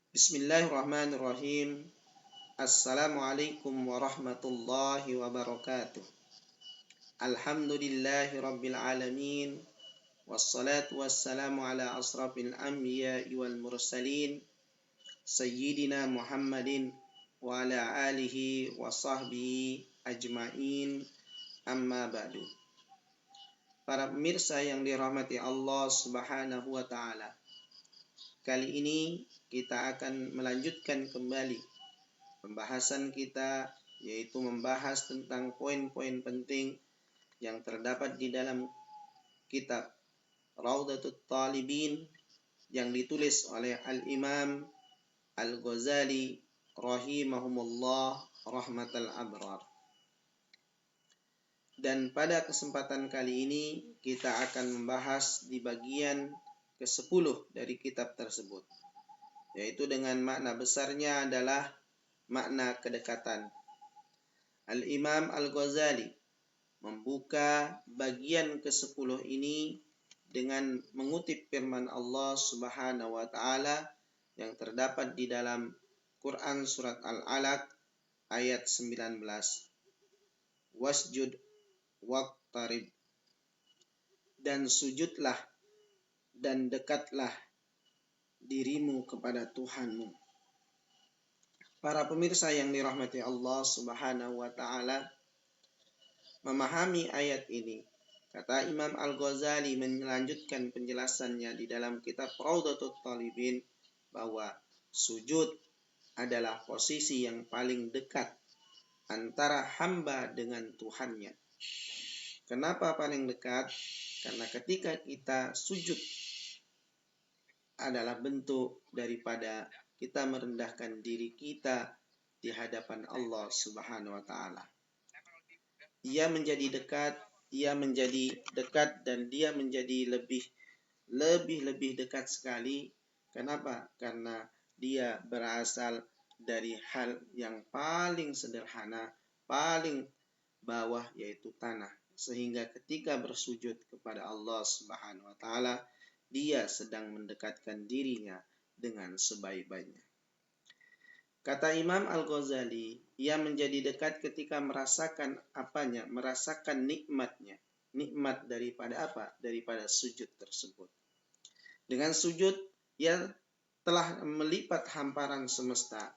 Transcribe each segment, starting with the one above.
Bismillahirrahmanirrahim. Assalamualaikum warahmatullahi wabarakatuh. Alhamdulillahi rabbil alamin. Wassalatu wassalamu ala asrafil anbiya'i wal mursalin. Sayyidina Muhammadin wa ala alihi wa sahbihi ajma'in. Amma ba'du. Para pemirsa yang dirahmati Allah Subhanahu wa ta'ala. Kali ini kita akan melanjutkan kembali pembahasan kita, yaitu membahas tentang poin-poin penting yang terdapat di dalam kitab Raudhatut Talibin yang ditulis oleh Al-Imam Al-Ghazali rahimahumullah rahmatal abrar. Dan pada kesempatan kali ini kita akan membahas di bagian ke-10 dari kitab tersebut, yaitu dengan makna besarnya adalah makna kedekatan. Al-Imam Al-Ghazali membuka bagian ke-10 ini dengan mengutip firman Allah Subhanahu wa taala yang terdapat di dalam Quran surat Al-Alaq ayat 19. Wasjud waqtarib, dan sujudlah dan dekatlah dirimu kepada Tuhanmu. Para pemirsa yang dirahmati Allah Subhanahu wa taala, memahami ayat ini, kata Imam Al-Ghazali melanjutkan penjelasannya di dalam kitab Raudhatut Talibin bahwa sujud adalah posisi yang paling dekat antara hamba dengan Tuhannya. Kenapa paling dekat? Karena ketika kita sujud adalah bentuk daripada kita merendahkan diri kita di hadapan Allah Subhanahu wa taala. Ia menjadi dekat dan dia menjadi lebih dekat sekali. Kenapa? Karena dia berasal dari hal yang paling sederhana, paling bawah, yaitu tanah. Sehingga ketika bersujud kepada Allah Subhanahu wa taala, dia sedang mendekatkan dirinya dengan sebaik-baiknya. Kata Imam Al-Ghazali, ia menjadi dekat ketika merasakan apanya? Merasakan nikmatnya. Nikmat daripada apa? Daripada sujud tersebut. Dengan sujud, ia telah melipat hamparan semesta,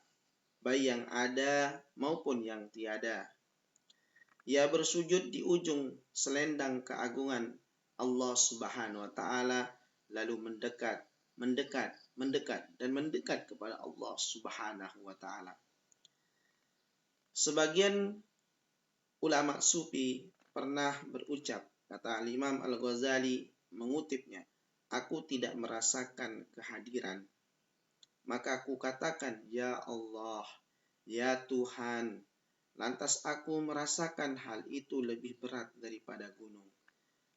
baik yang ada maupun yang tiada. Ia bersujud di ujung selendang keagungan Allah Subhanahu wa taala, lalu mendekat kepada Allah Subhanahu wa taala. Sebagian ulama sufi pernah berucap, kata Imam Al-Ghazali mengutipnya, aku tidak merasakan kehadiran, maka aku katakan, ya Allah, ya Tuhan. Lantas aku merasakan hal itu lebih berat daripada gunung.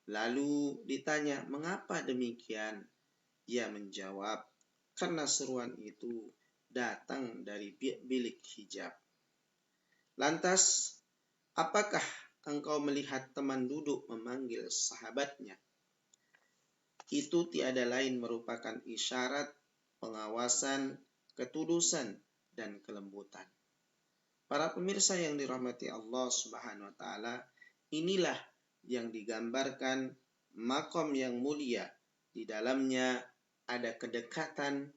Lalu ditanya, mengapa demikian? Ia menjawab, karena seruan itu datang dari bilik hijab. Lantas, apakah engkau melihat teman duduk memanggil sahabatnya? Itu tiada lain merupakan isyarat pengawasan, ketulusan, dan kelembutan. Para pemirsa yang dirahmati Allah Subhanahu wa taala, inilah yang digambarkan makom yang mulia. Di dalamnya ada kedekatan,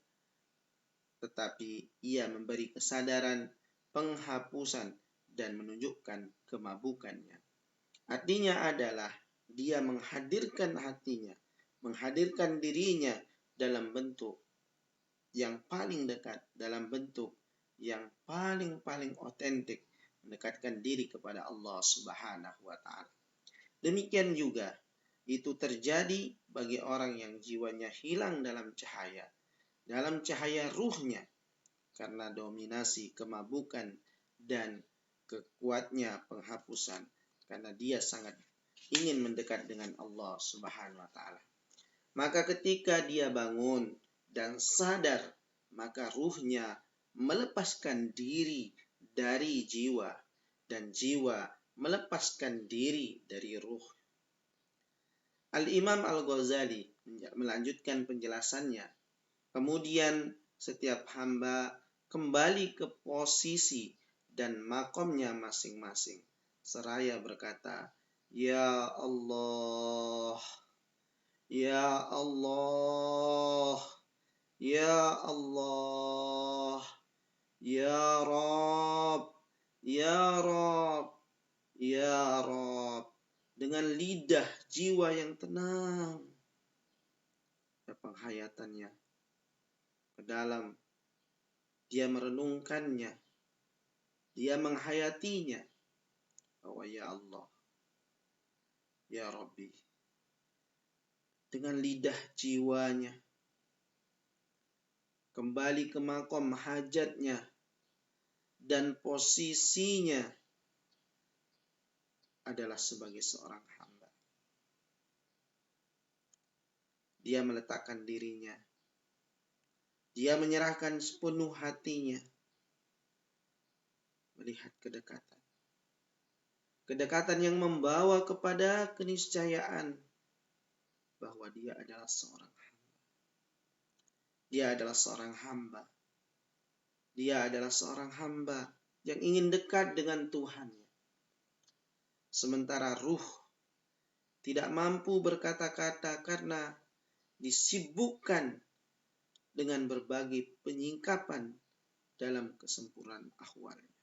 tetapi ia memberi kesadaran, penghapusan, dan menunjukkan kemabukannya. Artinya adalah dia menghadirkan hatinya, menghadirkan dirinya dalam bentuk yang paling dekat, dalam bentuk yang paling otentik, mendekatkan diri kepada Allah Subhanahu wa taala. Demikian juga itu terjadi bagi orang yang jiwanya hilang dalam cahaya ruhnya, karena dominasi kemabukan dan kekuatnya penghapusan, karena dia sangat ingin mendekat dengan Allah Subhanahu wa taala. Maka ketika dia bangun dan sadar, maka ruhnya melepaskan diri dari jiwa dan jiwa melepaskan diri dari ruh. Al-Imam Al-Ghazali melanjutkan penjelasannya. Kemudian setiap hamba kembali ke posisi dan makomnya masing-masing, seraya berkata, Ya Allah, Ya Allah, Ya Allah, Ya Rabb, Ya Rabb, Ya Rabb, dengan lidah jiwa yang tenang dan penghayatannya ke dalam. Dia merenungkannya, dia menghayatinya, bahwa ya Allah, ya Rabbi, dengan lidah jiwanya kembali ke makom hajatnya dan posisinya adalah sebagai seorang hamba. Dia meletakkan dirinya, dia menyerahkan sepenuh hatinya, melihat kedekatan. Kedekatan yang membawa kepada keniscayaan bahwa dia adalah seorang hamba. Dia adalah seorang hamba. Dia adalah seorang hamba yang ingin dekat dengan Tuhannya. Sementara ruh tidak mampu berkata-kata karena disibukkan dengan berbagai penyingkapan dalam kesempurnaan ahwalnya.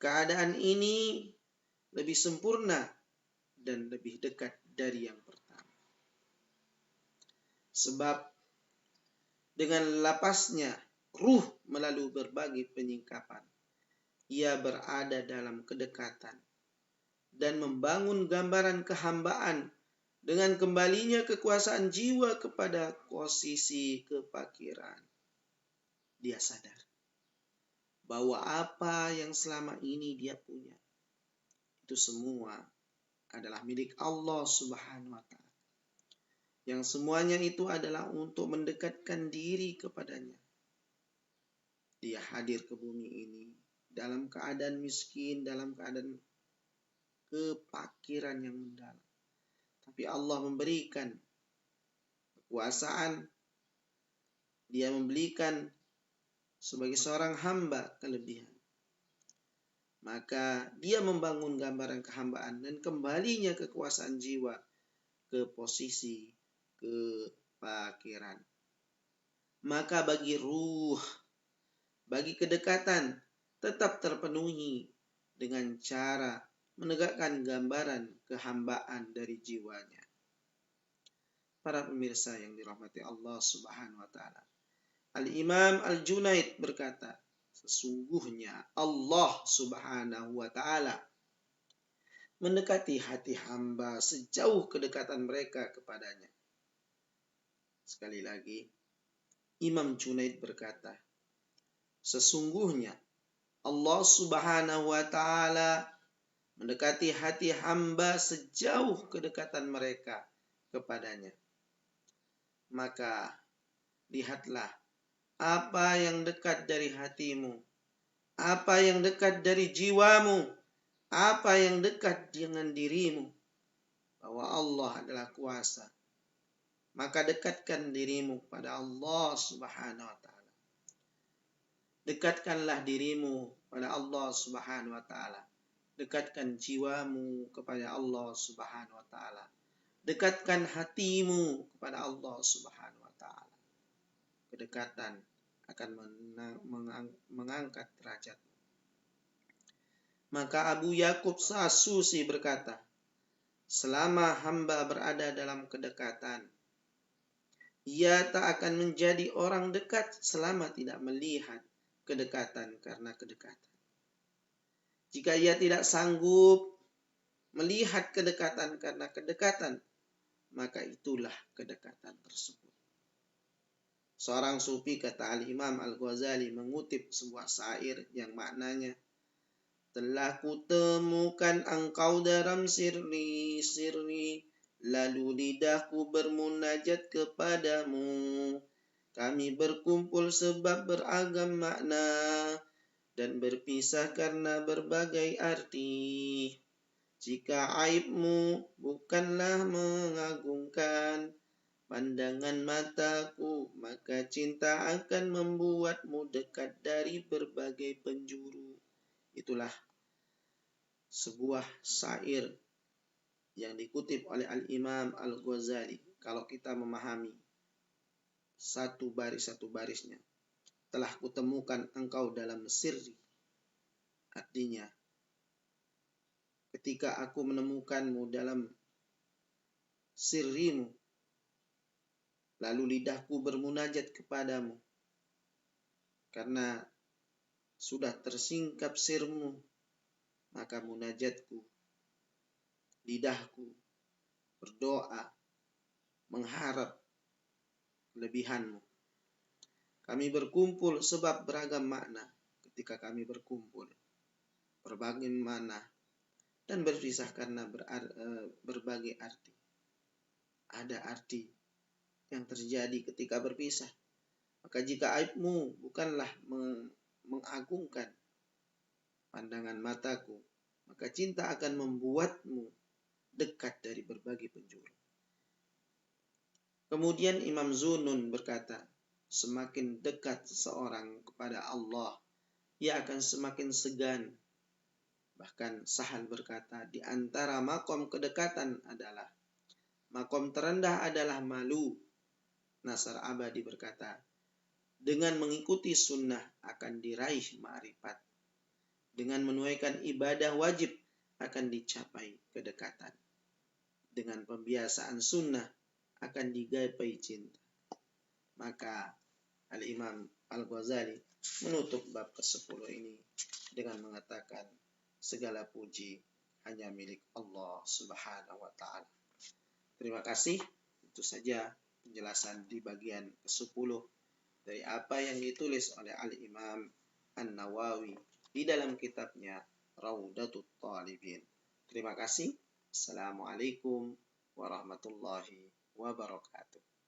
Keadaan ini lebih sempurna dan lebih dekat dari yang pertama. Sebab dengan lapasnya ruh melalui berbagai penyingkapan, ia berada dalam kedekatan dan membangun gambaran kehambaan dengan kembalinya kekuasaan jiwa kepada posisi kepakiran. Dia sadar bahwa apa yang selama ini dia punya, itu semua adalah milik Allah Subhanahu wa Ta'ala. Yang semuanya itu adalah untuk mendekatkan diri kepadanya. Dia hadir ke bumi ini dalam keadaan miskin, dalam keadaan kepakiran yang mendalam. Tapi Allah memberikan kekuasaan, dia memberikan sebagai seorang hamba kelebihan. Maka dia membangun gambaran kehambaan dan kembalinya kekuasaan jiwa ke posisi kepakiran. Maka bagi ruh, bagi kedekatan tetap terpenuhi dengan cara menegakkan gambaran kehambaan dari jiwanya. Para pemirsa yang dirahmati Allah Subhanahu wa Ta'ala, Al-Imam Al-Junaid berkata, sesungguhnya Allah Subhanahu wa Ta'ala mendekati hati hamba sejauh kedekatan mereka kepadanya. Sekali lagi, Imam Junaid berkata, sesungguhnya Allah Subhanahu wa Ta'ala mendekati hati hamba sejauh kedekatan mereka kepadanya. Maka lihatlah apa yang dekat dari hatimu, apa yang dekat dari jiwamu, apa yang dekat dengan dirimu, bahwa Allah adalah kuasa. Maka dekatkan dirimu pada Allah Subhanahu wa Ta'ala. Dekatkanlah dirimu pada Allah Subhanahu wa Ta'ala. Dekatkan jiwamu kepada Allah Subhanahu wa Ta'ala. Dekatkan hatimu kepada Allah Subhanahu wa Ta'ala. Kedekatan akan mengangkat derajat. Maka Abu Yakub As-Susi berkata, selama hamba berada dalam kedekatan, ia tak akan menjadi orang dekat selama tidak melihat kedekatan karena kedekatan. Jika ia tidak sanggup melihat kedekatan karena kedekatan, maka itulah kedekatan tersebut. Seorang sufi, kata Al-Imam Al-Ghazali, mengutip sebuah syair yang maknanya, telah kutemukan engkau dalam sirri, lalu lidahku bermunajat kepadamu. Kami berkumpul sebab beragam makna dan berpisah karena berbagai arti. Jika aibmu bukanlah mengagungkan, pandangan mataku, maka cinta akan membuatmu dekat dari berbagai penjuru. Itulah sebuah syair yang dikutip oleh Al-Imam Al-Ghazali. Kalau kita memahami satu barisnya, telah kutemukan engkau dalam sirri. Artinya, ketika aku menemukanmu dalam sirrimu, lalu lidahku bermunajat kepadamu, karena sudah tersingkap sirmu, maka munajatku, lidahku berdoa, mengharap kelebihanmu. Kami berkumpul sebab beragam makna ketika kami berkumpul, berbagai makna, dan berpisah karena berbagai arti. Ada arti yang terjadi ketika berpisah. Maka jika aibmu bukanlah mengagungkan pandangan mataku, maka cinta akan membuatmu dekat dari berbagai penjuru. Kemudian Imam Zunun berkata, semakin dekat seseorang kepada Allah, ia akan semakin segan. Bahkan Sahal berkata, di antara makom kedekatan adalah, makom terendah adalah malu. Nasr Abadi berkata, dengan mengikuti sunnah akan diraih ma'rifat. Dengan menunaikan ibadah wajib akan dicapai kedekatan. Dengan pembiasaan sunnah akan digapai cinta. Maka Al-Imam Al-Ghazali menutup bab ke-10 ini dengan mengatakan segala puji hanya milik Allah Subhanahu wa ta'ala. Terima kasih. Itu saja penjelasan di bagian ke-10 dari apa yang ditulis oleh Al-Imam An-Nawawi di dalam kitabnya Raudatul Talibin. Terima kasih. Assalamualaikum warahmatullahi wabarakatuh.